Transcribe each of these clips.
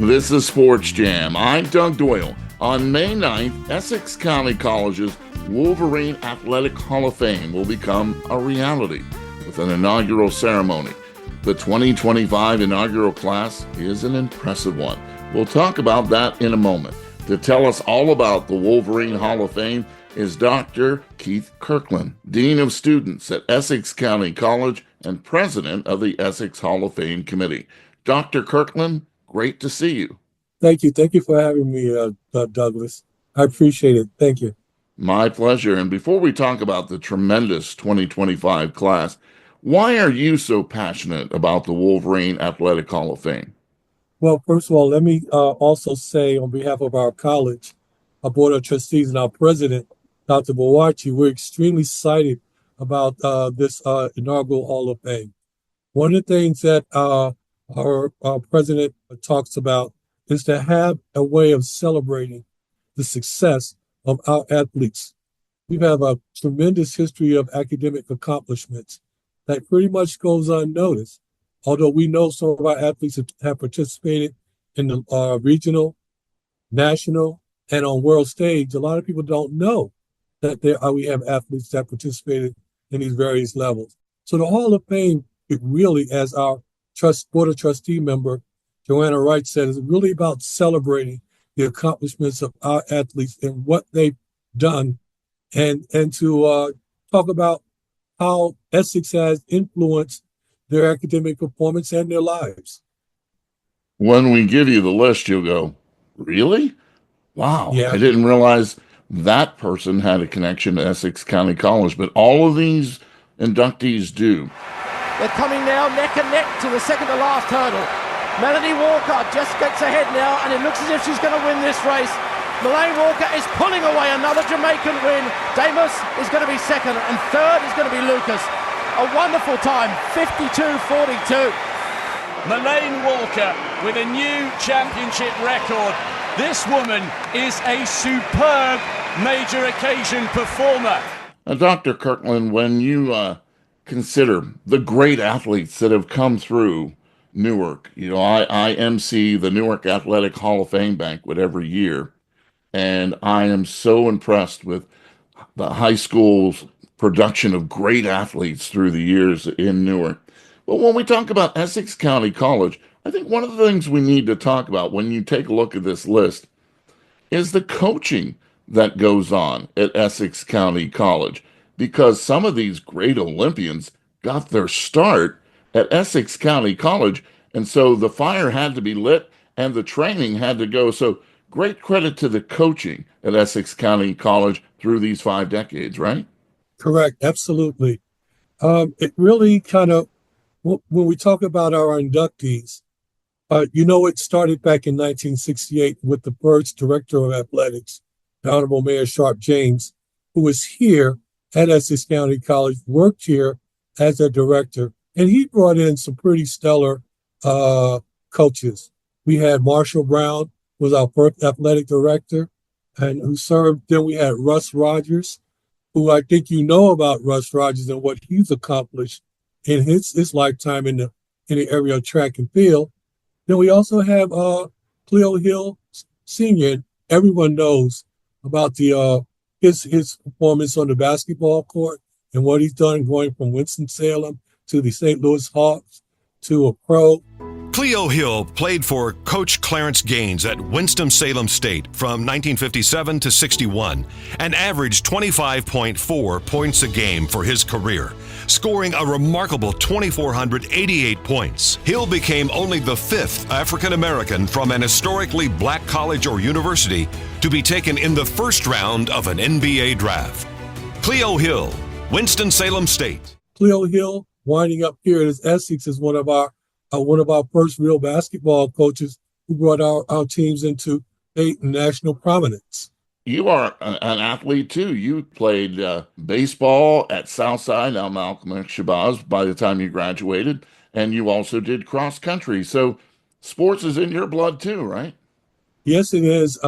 This is Sports Jam. I'm Doug Doyle. On May 9th, Essex County College's Wolverine Athletic Hall of Fame will become a reality with an inaugural ceremony. The 2025 inaugural class is an impressive one. We'll talk about that in a moment. To tell us all about the Wolverine Hall of Fame is Dr. Keith Kirkland, Dean of Students at Essex County College and President of the Essex Hall of Fame Committee. Dr. Kirkland, great to see you. Thank you. Thank you for having me, Douglas. I appreciate it. Thank you. My pleasure. And before we talk about the tremendous 2025 class, why are you so passionate about the Wolverine Athletic Hall of Fame? Well, first of all, let me also say on behalf of our college, our Board of Trustees, and our president, Dr. Bawachi, we're extremely excited about this inaugural Hall of Fame. One of the things that our president talks about is to have a way of celebrating the success of our athletes. We have a tremendous history of academic accomplishments that pretty much goes unnoticed. Although we know some of our athletes have participated in the regional, national, and on world stage, a lot of people don't know that we have athletes that participated in these various levels. So the Hall of Fame, it really, as our Board of Trustee member, Joanna Wright said, is really about celebrating the accomplishments of our athletes and what they've done, and to talk about how Essex has influenced their academic performance and their lives. When we give you the list, you'll go, really? Wow, Yeah. I didn't realize that person had a connection to Essex County College, but all of these inductees do. They're coming now neck and neck to the second to last hurdle. Melanie Walker just gets ahead now, and it looks as if she's going to win this race. Melaine Walker is pulling away another Jamaican win. Damus is going to be second, and third is going to be Lucas. A wonderful time, 52.42. Melaine Walker with a new championship record. This woman is a superb major occasion performer. Dr. Kirkland, when you consider the great athletes that have come through Newark, I MC the Newark Athletic Hall of Fame banquet every year, and I am so impressed with the high school's production of great athletes through the years in Newark. But when we talk about Essex County College, I think one of the things we need to talk about when you take a look at this list is the coaching that goes on at Essex County College, because some of these great Olympians got their start at Essex County College, and so the fire had to be lit and the training had to go. So great credit to the coaching at Essex County College through these 5 decades, right? Correct, absolutely. It really kind of, when we talk about our inductees, it started back in 1968 with the first director of athletics, the Honorable Mayor Sharp James, who was here at Essex County College, worked here as a director, and he brought in some pretty stellar coaches. We had Marshall Brown, was our first athletic director, and who served. Then we had Russ Rogers, who I think you know about Russ Rogers and what he's accomplished in his lifetime in the area of track and field. Then we also have Cleo Hill Sr. Everyone knows about his performance on the basketball court and what he's done going from Winston-Salem to the St. Louis Hawks to a pro. Cleo Hill played for Coach Clarence Gaines at Winston-Salem State from 1957 to 61 and averaged 25.4 points a game for his career, scoring a remarkable 2,488 points. Hill became only the 5th African-American from an historically black college or university to be taken in the first round of an NBA draft. Cleo Hill, Winston-Salem State. Cleo Hill, winding up here at Essex, is one of our first real basketball coaches who brought our teams into state and national prominence. You are an athlete too. You played baseball at Southside, now Malcolm X Shabazz, by the time you graduated, and you also did cross country. So sports is in your blood too, right? Yes, it is.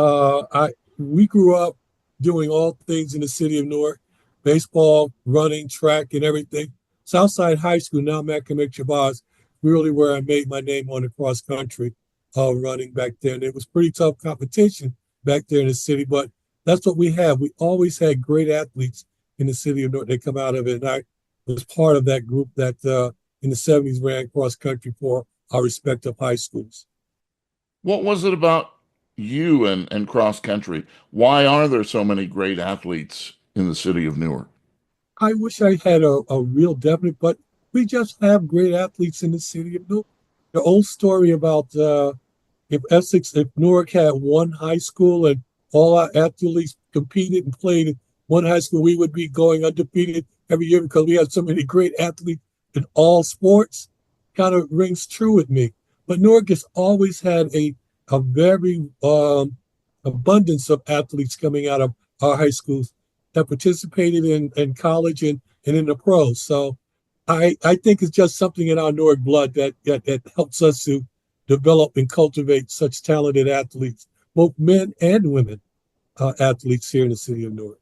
We grew up doing all things in the city of Newark: baseball, running, track, and everything. Southside High School, now Malcolm X Shabazz, really where I made my name on the cross country. running back there. And it was pretty tough competition back there in the city, but that's what we have. We always had great athletes in the city of North. They come out of it. And I was part of that group that in the 70s ran cross country for our respective high schools. What was it about you and cross country? Why are there so many great athletes in the city of Newark? I wish I had a real definite, but we just have great athletes in the city of Newark. The old story about if Newark had one high school and all our athletes competed and played in one high school, we would be going undefeated every year because we have so many great athletes in all sports. Kind of rings true with me. But Newark has always had a very abundance of athletes coming out of our high schools that participated in college and in the pros. So I think it's just something in our Newark blood that helps us to develop and cultivate such talented athletes, both men and women athletes here in the city of Newark.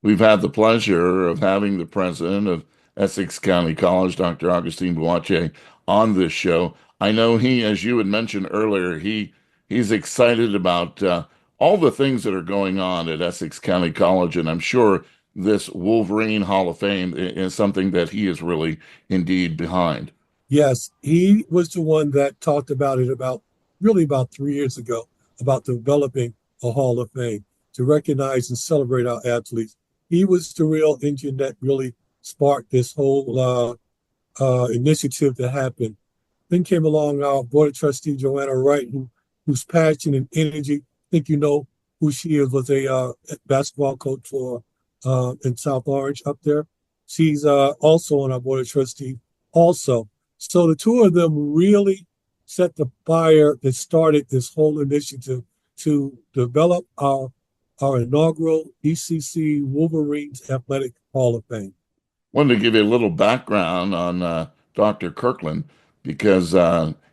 We've had the pleasure of having the president of Essex County College, Dr. Augustine Boache, on this show. I know he, as you had mentioned earlier, he's excited about all the things that are going on at Essex County College, and I'm sure this Wolverine Hall of Fame is something that he is really indeed behind. Yes, he was the one that talked about it about 3 years ago about developing a Hall of Fame to recognize and celebrate our athletes. He was the real engine that really sparked this whole initiative to happen. Then came along our board of trustee Joanna Wright, whose passion and energy, I think you know who she is, was a basketball coach for in South Orange up there. She's also on our board of trustees also. So the two of them really set the fire that started this whole initiative to develop our inaugural ECC Wolverines Athletic Hall of Fame. Wanted to give you a little background on Dr. Kirkland because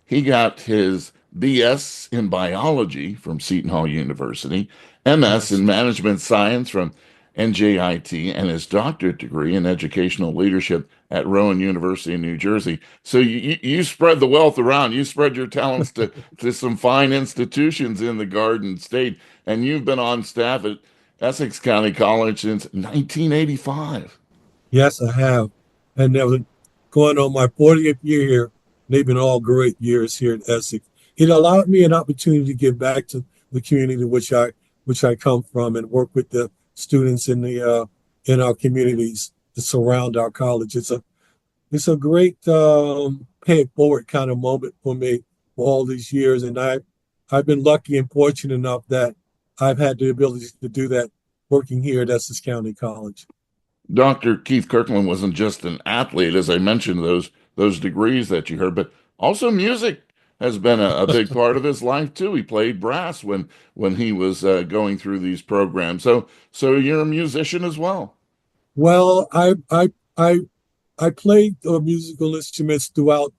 he got his BS in biology from Seton Hall University, MS Yes. in management science from NJIT, and his doctorate degree in educational leadership at Rowan University in New Jersey. So you spread the wealth around. You spread your talents to some fine institutions in the Garden State, and you've been on staff at Essex County College since 1985. Yes, I have. And that was going on my 40th year here. They've been all great years here at Essex. It allowed me an opportunity to give back to the community which I come from and work with the students in our communities that surround our college. It's a great pay it forward kind of moment for me for all these years. And I've been lucky and fortunate enough that I've had the ability to do that working here at Essex County College. Dr. Keith Kirkland wasn't just an athlete, as I mentioned, those degrees that you heard, but also music has been a big part of his life too. He played brass when he was going through these programs. So you're a musician as well. Well, I played musical instruments throughout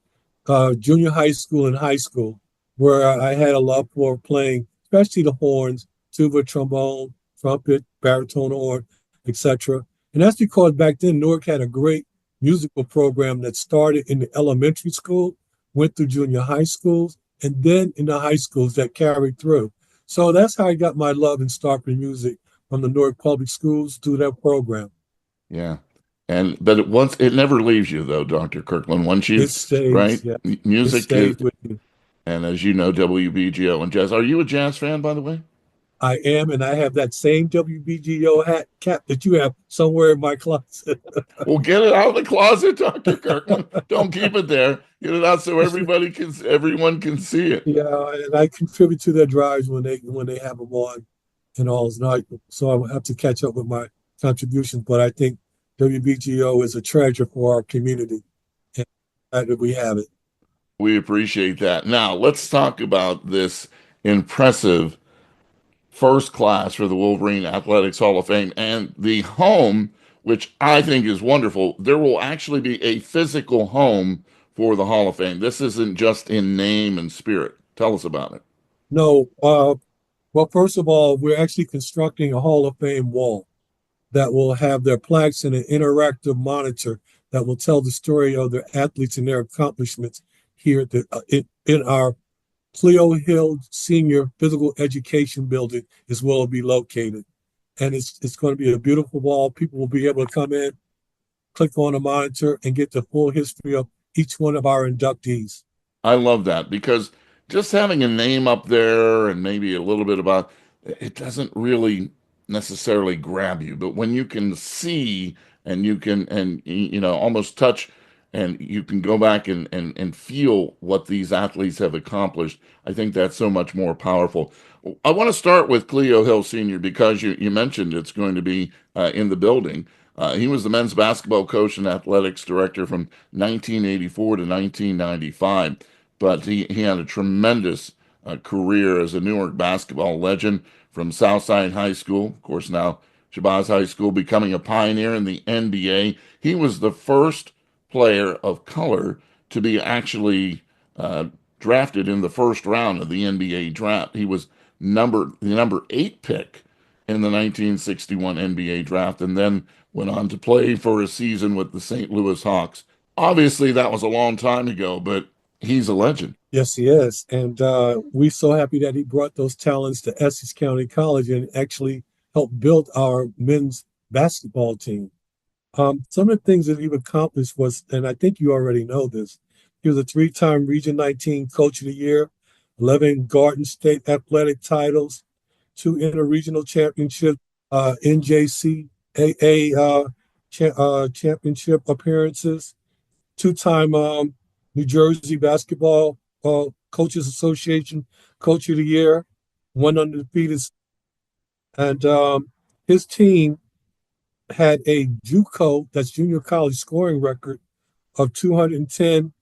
junior high school and high school, where I had a love for playing, especially the horns, tuba, trombone, trumpet, baritone horn, etc. And that's because back then Newark had a great musical program that started in the elementary school, went through junior high schools, and then in the high schools that carried through. So that's how I got my love and start for music from the Newark Public Schools through that program. Yeah. But it never leaves you though, Dr. Kirkland. Once you It stays, right, yeah. It music stays with me. and as you know, WBGO and jazz. Are you a jazz fan, by the way? I am, and I have that same WBGO hat cap that you have somewhere in my closet. Well, get it out of the closet, Dr. Kirkland. Don't keep it there. Get it out so everyone can see it. Yeah, and I contribute to their drives when they have them on and all night. So I will have to catch up with my contributions. But I think WBGO is a treasure for our community, and that we have it. We appreciate that. Now, let's talk about this impressive first class for the Wolverine Athletics Hall of Fame and the home, which I think is wonderful. There will actually be a physical home for the Hall of Fame. This isn't just in name and spirit. Tell us about it. No, well, first of all, we're actually constructing a Hall of Fame wall that will have their plaques and an interactive monitor that will tell the story of their athletes and their accomplishments here in our Cleo Hill Senior Physical Education Building is where it'll be located. And it's going to be a beautiful wall. People will be able to come in, click on a monitor, and get the full history of each one of our inductees. I love that because just having a name up there and maybe a little bit about it doesn't really necessarily grab you. But when you can see and you can almost touch and you can go back and feel what these athletes have accomplished, I think that's so much more powerful. I want to start with Cleo Hill Sr. because you mentioned it's going to be in the building. He was the men's basketball coach and athletics director from 1984 to 1995, but he had a tremendous career as a Newark basketball legend from Southside High School, of course, now Shabazz High School, becoming a pioneer in the NBA. He was the first player of color to be actually drafted in the first round of the NBA draft. He was the number 8 pick in the 1961 NBA draft, and then went on to play for a season with the St. Louis Hawks. Obviously, that was a long time ago, but he's a legend. Yes, he is. And we're so happy that he brought those talents to Essex County College and actually helped build our men's basketball team. Some of the things that he accomplished was, and I think you already know this, he was a 3-time Region 19 Coach of the Year, 11 Garden State athletic titles, 2 interregional championships, NJCAA championship appearances, 2-time New Jersey Basketball Coaches Association Coach of the Year, 1 undefeated. And his team had a JUCO, that's junior college scoring record of 210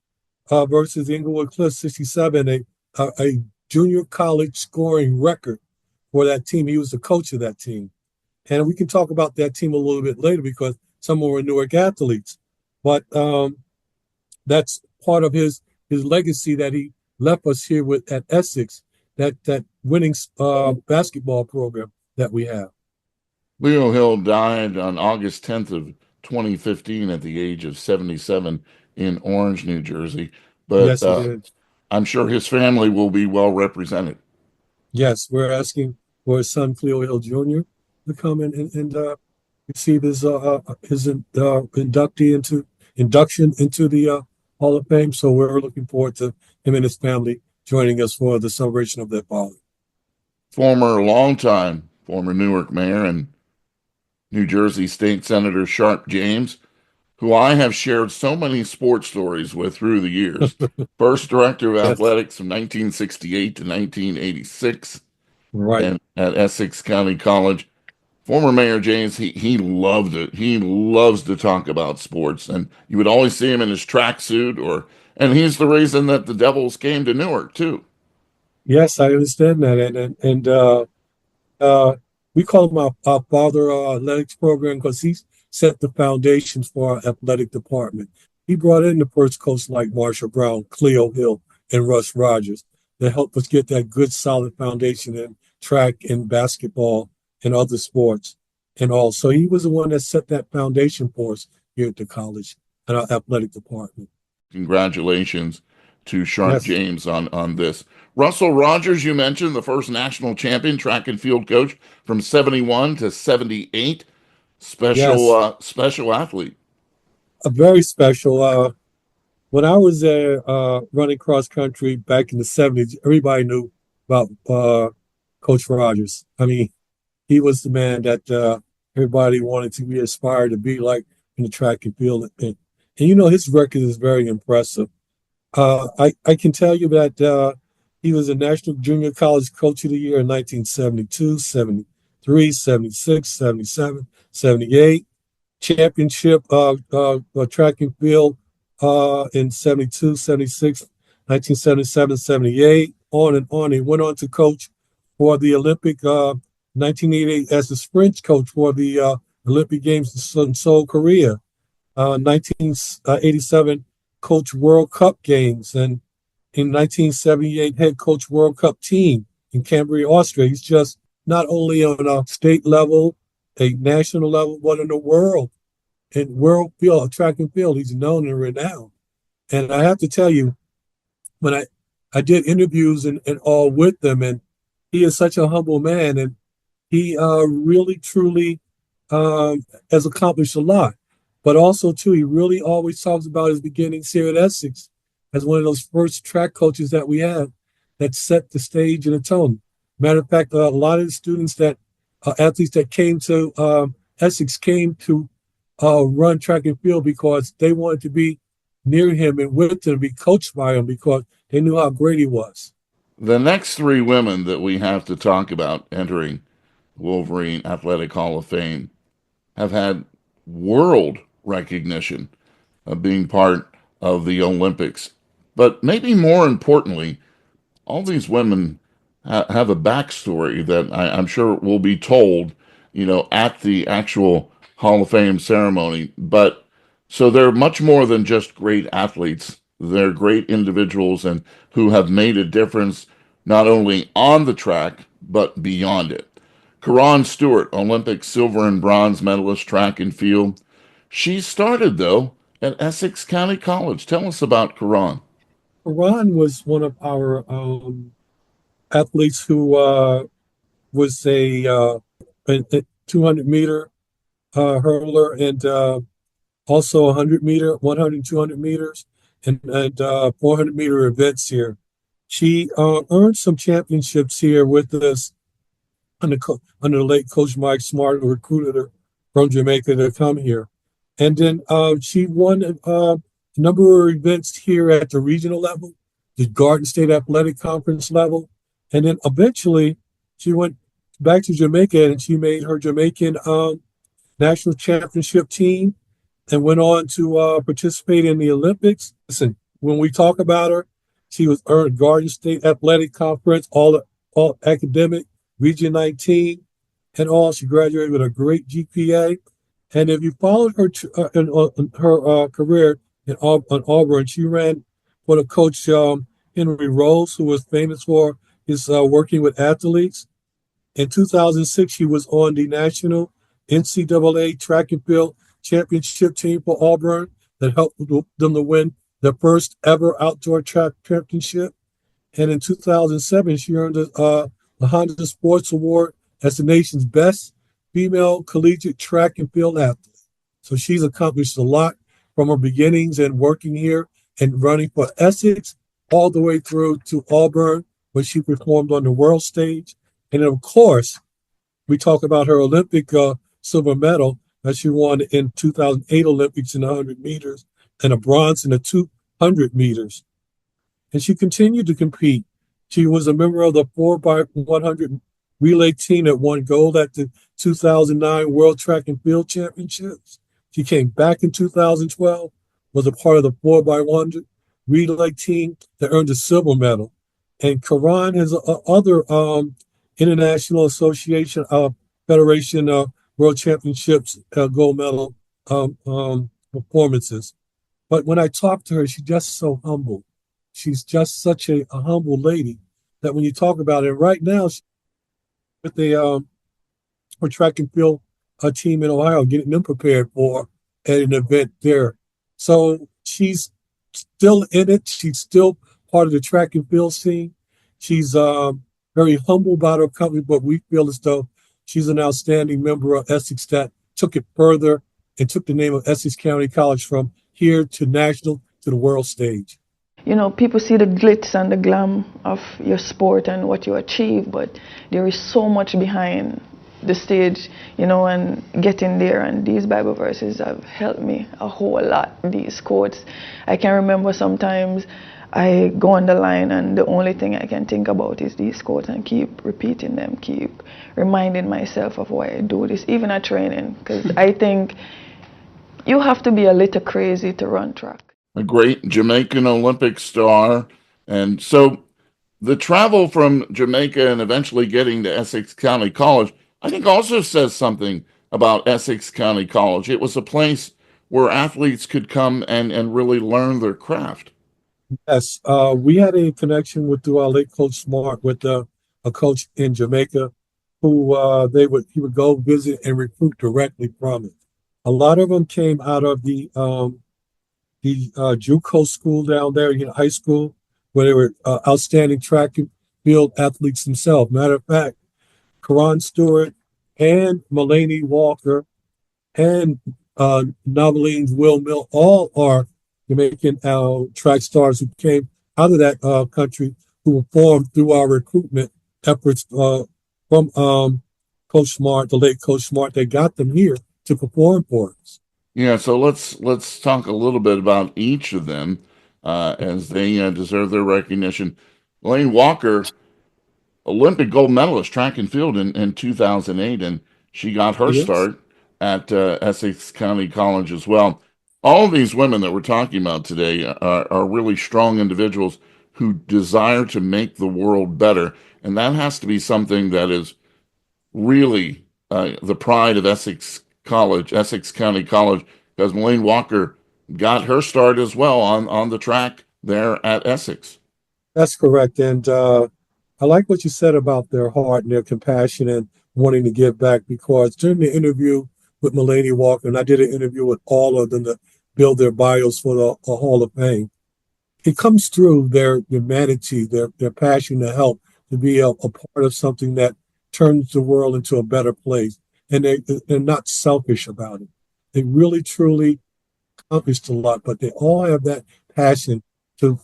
versus Inglewood Cliff 67, a junior college scoring record for that team. He was the coach of that team. And we can talk about that team a little bit later because some were Newark athletes. But that's part of his legacy that he left us here with at Essex, that winning basketball program that we have. Leo Hill died on August 10th of 2015 at the age of 77 in Orange, New Jersey. But Yes, he did. I'm sure his family will be well represented. Yes, we're asking for his son Cleo Hill Jr. to come in and receive his induction into the Hall of Fame. So we're looking forward to him and his family joining us for the celebration of their father. Longtime former Newark mayor and New Jersey State Senator Sharp James, who I have shared so many sports stories with through the years. First director of athletics from 1968 to 1986, right, and at Essex County College. Former Mayor James, he loved it. He loves to talk about sports, and you would always see him in his tracksuit, and he's the reason that the Devils came to Newark too. Yes, I understand that, and we call him our father athletics program because he set the foundations for our athletic department. He brought in the first coach like Marshall Brown, Cleo Hill, and Russ Rogers that helped us get that good, solid foundation in track and basketball and other sports and all. So he was the one that set that foundation for us here at the college and our athletic department. Congratulations to Sharp James on this. Russell Rogers, you mentioned, the first national champion track and field coach from 71 to 78. Special athlete. A very special. When I was there running cross country back in the 70s, everybody knew about Coach Rogers. I mean, he was the man that everybody wanted to be aspired to be like in the track and field. And his record is very impressive. I can tell you that he was a National Junior College Coach of the Year in 1972, 73, 76, 77, 78. Championship track and field in 72, 76, 1977, 78, on and on. He went on to coach for the Olympic 1988 as the sprint coach for the Olympic Games in Seoul, Korea. 1987 coach World Cup games, and in 1978 head coach World Cup team in Cambria, Austria. He's just not only on a state level, a national level, but in the world. In world field, track and field, he's known and renowned. And I have to tell you, when I did interviews and all with them, and he is such a humble man, and he really truly has accomplished a lot. But also too, he really always talks about his beginnings here at Essex as one of those first track coaches that we had that set the stage and the tone. Matter of fact, a lot of the students that athletes that came to Essex came to run track and field because they wanted to be near him and with him, be coached by him because they knew how great he was. The next three women that we have to talk about entering Wolverine Athletic Hall of Fame have had world recognition of being part of the Olympics. But maybe more importantly, all these women have a backstory that I'm sure will be told, at the actual Hall of Fame ceremony. But so they're much more than just great athletes. They're great individuals and who have made a difference not only on the track but beyond it. Karan Stewart, Olympic silver and bronze medalist track and field. She started though at Essex County College. Tell us about Karan. Ron was one of our athletes who was a 200-meter hurler and also 100-meter, 100, 200 meters, and 400-meter events here. She earned some championships here with us under the late Coach Mike Smart, who recruited her from Jamaica to come here. And then she won a number of events here at the regional level, the Garden State Athletic Conference level. And then eventually she went back to Jamaica and she made her Jamaican national championship team and went on to participate in the Olympics. Listen, when we talk about her, she was earned Garden State Athletic Conference, all academic, Region 19, and all. She graduated with a great GPA. And if you followed her in her career in Auburn, she ran for the coach Henry Rose, who was famous for his working with athletes. In 2006, she was on the national NCAA track and field championship team for Auburn that helped them to win their first ever outdoor track championship. And in 2007, she earned the Honda Sports Award as the nation's best female collegiate track and field athlete. So she's accomplished a lot from her beginnings and working here and running for Essex all the way through to Auburn, where she performed on the world stage. And of course, we talk about her Olympic silver medal that she won in 2008 Olympics in the 100 meters and a bronze in the 200 meters. And she continued to compete. She was a member of the 4x100 relay team that won gold at the 2009 World Track and Field Championships. She came back in 2012, was a part of the 4x100 relay team that earned a silver medal. And Karan has other International Association Federation World Championships gold medal performances. But when I talk to her, she's just so humble. She's just such a humble lady that when you talk about it, right now, she's with the her track and field team in Ohio, getting them prepared for an event there. So she's still in it. She's still part of the track and field scene. She's very humble about her company, but we feel as though she's an outstanding member of Essex that took it further and took the name of Essex County College from here to national to the world stage. You know, people see the glitz and the glam of your sport and what you achieve, but there is so much behind the stage, you know, and getting there. And these Bible verses have helped me a whole lot. These quotes, I can remember sometimes I go on the line and the only thing I can think about is these quotes and keep repeating them, keep reminding myself of why I do this, even at training, because I think you have to be a little crazy to run track. A great Jamaican Olympic star. And so the travel from Jamaica and eventually getting to Essex County College, I think also says something about Essex County College. It was a place where athletes could come and really learn their craft. Yes, we had a connection with through our late Coach Smart with a coach in Jamaica who he would go visit and recruit directly from it. A lot of them came out of the JUCO school down there, high school, where they were outstanding track and field athletes themselves. Matter of fact, Karan Stewart and Mulaney Walker and Noveline's Will Mill all are Jamaican track stars who came out of that country, who were formed through our recruitment efforts from Coach Smart, the late Coach Smart. They got them here to perform for us. Yeah, so let's talk a little bit about each of them as they deserve their recognition. Elaine Walker, Olympic gold medalist track and field in 2008, and she got her Yes. start at Essex County College as well. All of these women that we're talking about today are really strong individuals who desire to make the world better, and that has to be something that is really the pride of Essex College, Essex County College, because Elaine Walker got her start as well on the track there at Essex. That's correct. And I like what you said about their heart and their compassion and wanting to give back, because during the interview with Mulaney Walker, and I did an interview with all of them to build their bios for the Hall of Fame, it comes through their humanity, their passion to help, to be a part of something that turns the world into a better place. And they're not selfish about it. They really, truly accomplished a lot, but they all have that passion to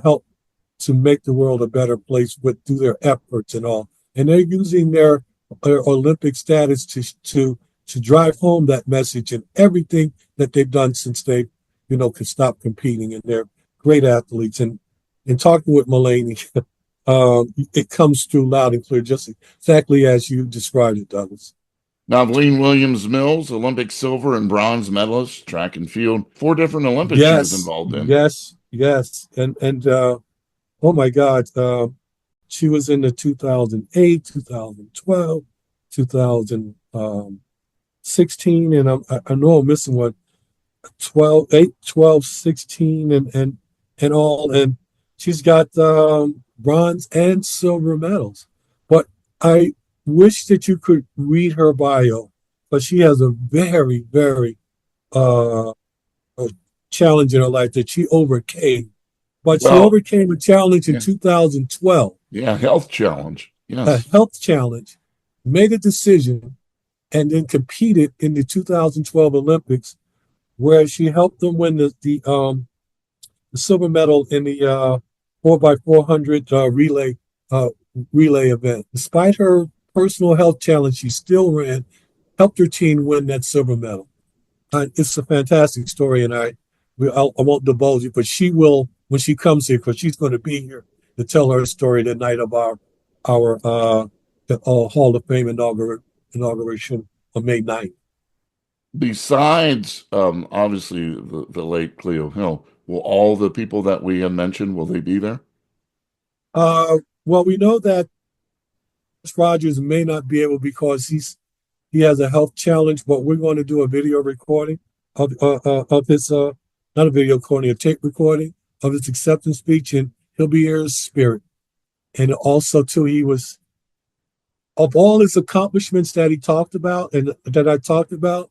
help to make the world a better place with through their efforts and all. And they're using their Olympic status to drive home that message in everything that they've done since they, could stop competing. And they're great athletes. And in talking with Mulaney, it comes through loud and clear, just exactly as you described it, Douglas. Now, Navleen Williams-Mills, Olympic silver and bronze medalist, track and field, 4 different Olympics she was Yes, involved in. yes. And oh my God, she was in the 2008, 2012, 2016, and I know I'm missing one, 12, 8, 12, 16, and all. And she's got bronze and silver medals. But I wish that you could read her bio, but she has a very, very uh, challenge in her life that she overcame. But she Well, overcame a challenge in yeah, 2012, yeah, health challenge. a Yes. health challenge, made a decision, and then competed in the 2012 Olympics, where she helped them win the silver medal in the 4x400 relay event. Despite her personal health challenge, she still ran, helped her team win that silver medal. It's a fantastic story, and I won't divulge it, but she will when she comes here, because she's going to be here to tell her story the night of our Hall of Fame inauguration on May 9th. Besides, obviously, the late Cleo Hill, will all the people that we have mentioned, will they be there? Well, we know that Rogers may not be able because he has a health challenge, but we're going to do a video recording of his not a video recording, a tape recording of his acceptance speech, and he'll be here in spirit. And also, too, he was, of all his accomplishments that he talked about and that I talked about,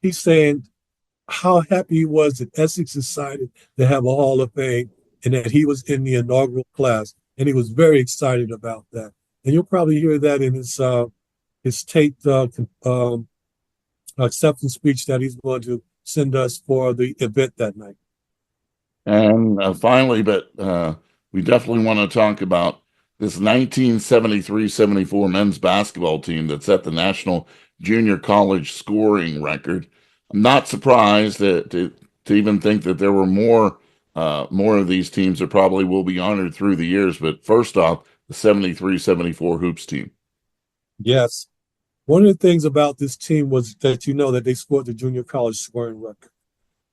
he's saying how happy he was that Essex decided to have a Hall of Fame and that he was in the inaugural class, and he was very excited about that. And you'll probably hear that in his taped acceptance speech that he's going to send us for the event that night. And finally, but we definitely want to talk about this 1973-74 men's basketball team that set the national junior college scoring record. I'm not surprised to even think that there were more of these teams that probably will be honored through the years. But first off, the 73-74 hoops team. Yes. One of the things about this team was that that they scored the junior college scoring record.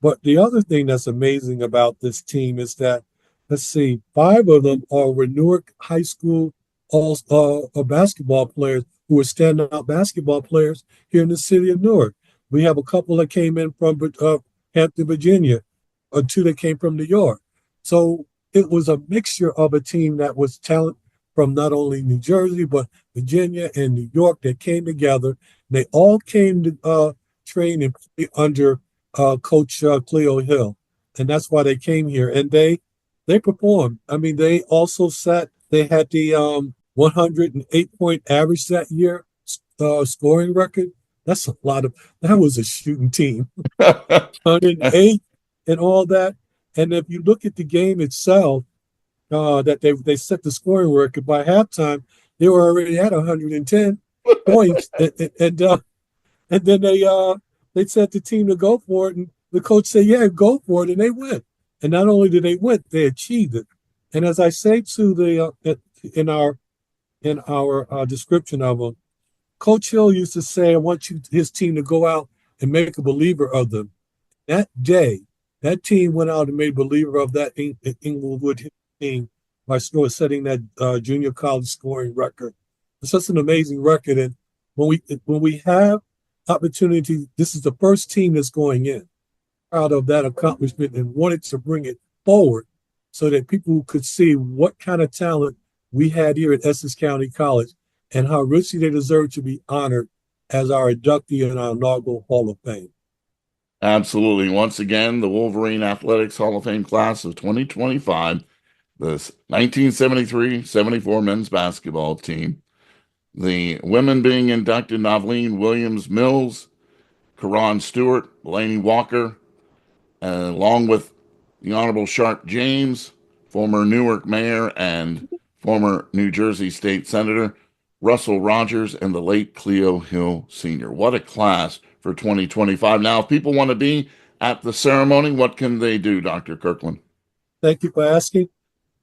But the other thing that's amazing about this team is that, let's see, 5 of them were Newark High School basketball players who were standout basketball players here in the city of Newark. We have a couple that came in from Hampton, Virginia, or 2 that came from New York. So it was a mixture of a team that was talent from not only New Jersey, but Virginia and New York that came together. They all came to train and play under Coach Cleo Hill. And that's why they came here. And they They performed. I mean, they had the 108-point average that year, scoring record. That's a lot that was a shooting team. 108 and all that. And if you look at the game itself, that they set the scoring record by halftime, they were already at 110 points, and then they set the team to go for it, and the coach said, "Yeah, go for it," and they went. And not only did they win, they achieved it. And as I say to in our description of them, Coach Hill used to say, "I want his team to go out and make a believer of them." That day, that team went out and made a believer of that Inglewood team by setting that junior college scoring record. It's just an amazing record. And when we have opportunity, this is the first team that's going in. Proud of that accomplishment and wanted to bring it forward so that people could see what kind of talent we had here at Essex County College and how richly they deserve to be honored as our inductee in our inaugural Hall of Fame. Absolutely. Once again, the Wolverine Athletics Hall of Fame class of 2025, the 1973-74 men's basketball team. The women being inducted: Novleen Williams-Mills, Karan Stewart, Laney Walker, along with the Honorable Sharp James, former Newark mayor and former New Jersey State Senator, Russell Rogers, and the late Cleo Hill Sr. What a class for 2025. Now, if people want to be at the ceremony, what can they do, Dr. Kirkland? Thank you for asking.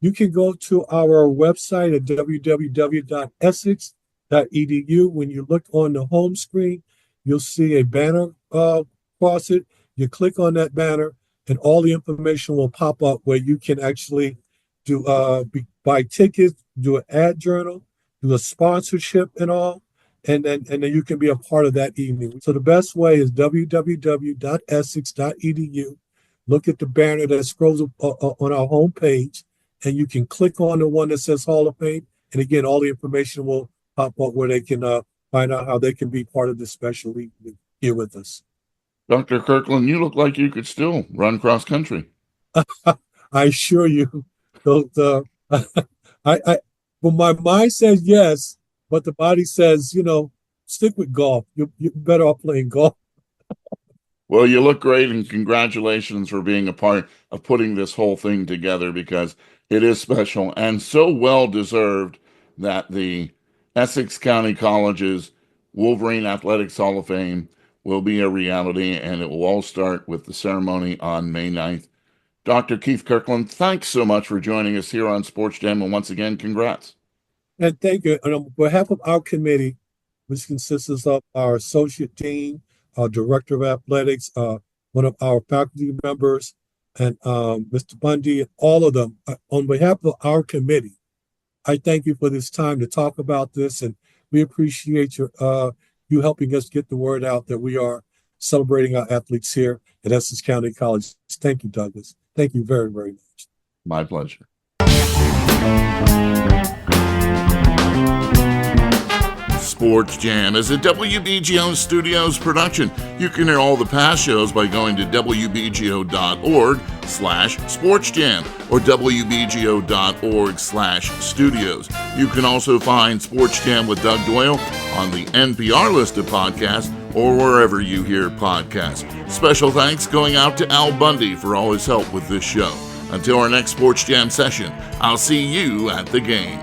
You can go to our website at www.essex.edu. When you look on the home screen, you'll see a banner across it. You click on that banner, and all the information will pop up where you can actually do buy tickets, do an ad journal, do a sponsorship and all, and then you can be a part of that evening. So the best way is www.essex.edu. Look at the banner that scrolls on our homepage, and you can click on the one that says Hall of Fame. And again, all the information will pop up where they can find out how they can be part of this special evening here with us. Dr. Kirkland, you look like you could still run cross country. I assure you, well, my mind says yes, but the body says, stick with golf. You're better off playing golf. Well, you look great, and congratulations for being a part of putting this whole thing together, because it is special and so well deserved that the Essex County College's Wolverine Athletics Hall of Fame will be a reality, and it will all start with the ceremony on May 9th. Dr. Keith Kirkland, thanks so much for joining us here on Sports Jam, and once again, congrats. And thank you. And on behalf of our committee, which consists of our associate dean, our director of athletics, one of our faculty members, and Mr. Bundy, and all of them, on behalf of our committee, I thank you for this time to talk about this, and we appreciate you helping us get the word out that we are celebrating our athletes here at Essex County College. Thank you, Douglas. Thank you very, very much. My pleasure. Sports Jam is a WBGO Studios production. You can hear all the past shows by going to wbgo.org/sportsjam or wbgo.org/studios. You can also find Sports Jam with Doug Doyle on the NPR list of podcasts or wherever you hear podcasts. Special thanks going out to Al Bundy for all his help with this show. Until our next Sports Jam session, I'll see you at the game.